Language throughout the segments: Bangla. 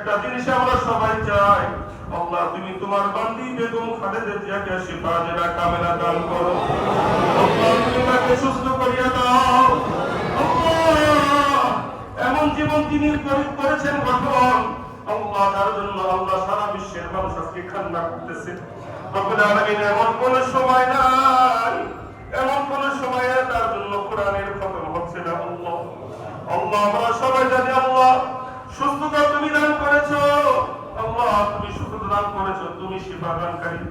একটা জিনিস আমরা সবাই চাই, আল্লাহ তুমি তোমার বান্দি বেগম খালেদা জিয়াকে শিফা জেরা কামেলা দান করো। আল্লাহ তুমি তাকে সুস্থ করিয়া দাও। আল্লাহ এমন জীবন তিনি করেছেন গঠন, আল্লাহ তার জন্য আল্লাহ সারা বিশ্বের মানুষ আজকে কান্না করতেছে। রব্বুল আলামিন এমন কোন সময় নাই, এমন কোন সময় তার জন্য কোরআনের খতম হচ্ছে না। আল্লাহ আল্লাহ আমরা সবাই জানি আল্লাহ সুস্থতা তুমি দান করেছো, আল্লাহ তুমি সুস্থতা দান করেছো, তুমি শিফা দানকারী।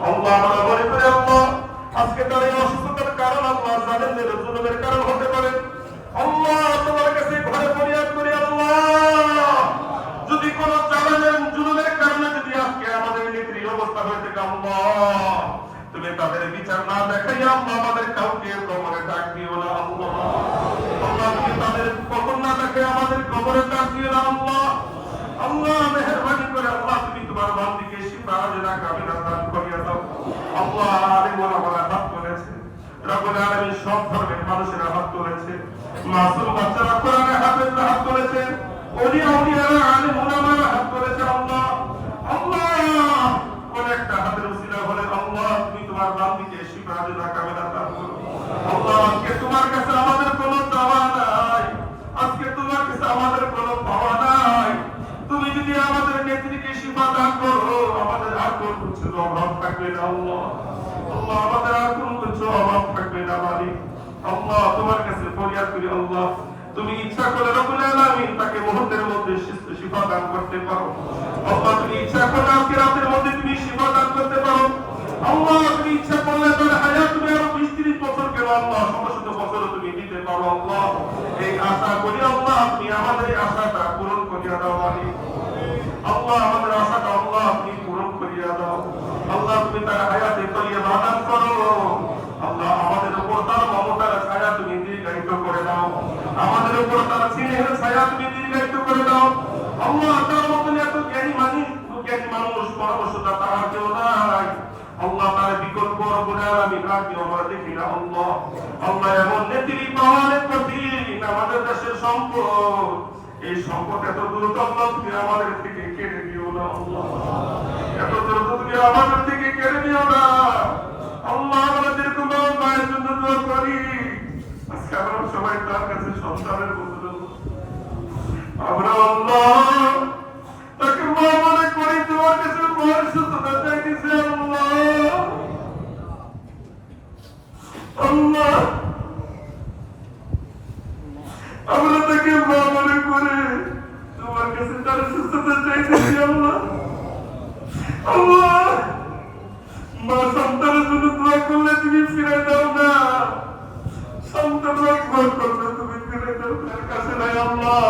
আল্লাহ আমরা মনে করি আল্লাহ আজকে তার এই অসুস্থতার কারণ আল্লাহ জালেমদের জুলুমের কারণ হতে পারে। আল্লাহ তোমার কাছে ঘরে ফরিয়াদ করি আল্লাহ যদি কোন জালেমের জুলুমের কারণে যদি আজকে আমাদের নেত্রী অবস্থা হয়ে থাকে আল্লাহ তুমি তাদের বিচার না দেখাই আল্লাহ আমাদের কাউকে কবরে ডাক দিও না। আল্লাহ আল্লাহ তুমি তাদের কবর না দেখে আমাদের কবরে ডাক দিও না। আল্লাহ আল্লাহ মেহেরবানি করে আল্লাহ তুমি তোমার বান্দিকে শিফা জেরা কামেলা দান করিয়া দাও। আল্লাহ আলিম ওলামারা হাত তুলেছে, রব্বুল আলামিন সব ধর্মের মানুষেরা হাত তুলেছে, মাসুম বাচ্চারা কোরআনের হাফেজরা হাত তুলেছে, ওলিয়া উলিয়ারা আলিম ওলামারা হাত তুলেছে। আল্লাহ আল্লাহ কোন একটা হাতের উসিলা হলে আল্লাহ তুমি তোমার বান্দিকে শিফা জেরা কামেলা দান করো। আল্লাহ আজকে তোমার কাছে আমাদের কোনো চাওয়া নাই, আজকে তোমার কাছে আমাদের কোনো পাওয়া নাই। তুমি যদি আমাদের নেত্রীকে শিফা দান করো আমাদের আর কোন কিছু অভাব থাকবে না। আল্লাহ আল্লাহ আমাদের আর কোন কিছু অভাব থাকবে না মালিক। আল্লাহ তোমার কাছে ফরিয়াদ করি আল্লাহ তুমি ইচ্ছা করে রব্বুল আলামিন তাকে মুহূর্তের মধ্যে শিফা দান করতে পারো। আল্লাহ তুমি ইচ্ছা করলে আজকে রাতের মধ্যে তুমি শিফা দান করতে পারো। আল্লাহ তুমি ইচ্ছা করলে তার হায়াত তুমি আরো 20-30 বছর কেন আল্লাহ 100 বছর তুমি দিতে পারো। আল্লাহ এই আশা করি আল্লাহ তুমি আমাদের এই আশাটা পূরণ করিয়া দাও মালিক। আল্লাহ আমাদের আশাটা আল্লাহ তুমি পূরণ করিয়া দাও। আল্লাহ তুমি তার হায়াতে করিয়া দান করো। আল্লাহ আমাদের উপর তার মমতার ছায়া তুমি দীর্ঘায়িত করে দাও, আমাদের উপর তার স্নেহের ছায়া তুমি দীর্ঘায়িত করে দাও। আল্লাহ তার মতন এত জ্ঞানী মানুষ পরামর্শটা তার কেউ নাই। আল্লাহ তার বিকল্প রব্বুল আলামিন আর কেউ আমরা দেখি না। আল্লাহ আল্লাহ এমন নেত্রী পাওয়ার কঠিন, আমাদের দেশের সম্পদ, এই সম্পদ এত দ্রুত আল্লাহ তুমি আমাদের থেকে কেড়ে দিও না। আল্লাহ এত দ্রুত তুমি আমাদের থেকে কেড়ে দিও না। আল্লাহ আমরা যেরকম মায়ের জন্য দোয়া করি, আজকে আমরা সবাই তার কাছে সন্তানের মতো আমরা আল্লাহ তাকে মা মনে করি, তোমার কাছে মায়ের সুস্থতা চাইতেছি। আল্লাহ আল্লাহ আমরা তাকে মা মনে করে তোমার কাছে তার সুস্থতা চাইতেছি। আল্লাহ আল্লাহ মা সন্তানের জন্য দোয়া করলে তুমি ফিরে দাও না, সন্তানরা দোয়া করলে তুমি ফিরে দাও তার কাছে নাই। আল্লাহ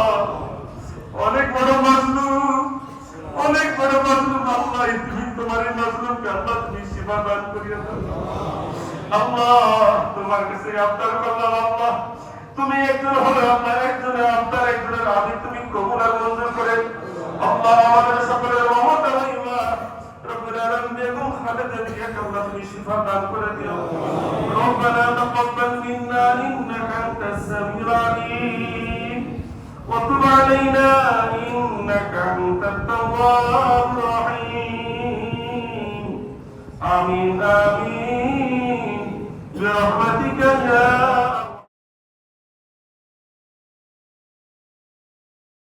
অনেক বড় মাজলুম, অনেক বড় মাজলুম। আল্লাহ তুমি তোমার এই মাজলুমকে আল্লাহ তুমি শিফা দান করিয়া দাও। আল্লাহ তোমার কাছে আবদার করলাম আল্লাহ তুমি একজন হলে আল্লাহ একজনের আবদার একজনের আদি তুমি কবুল আর মঞ্জুর করে আল্লাহ আমাদের সকলের মমতা মহিমা রব্বুল আলামিন বেগম খালেদা জিয়াকে আল্লাহ তুমি শিফা দান করে দিও। রব্বানা তাকাব্বাল মিন্না ইন্নাকা আনতাস সামিউল আলিম ওয়া তুব আলাইনা ইন্নাকা আনতাত তাওয়াব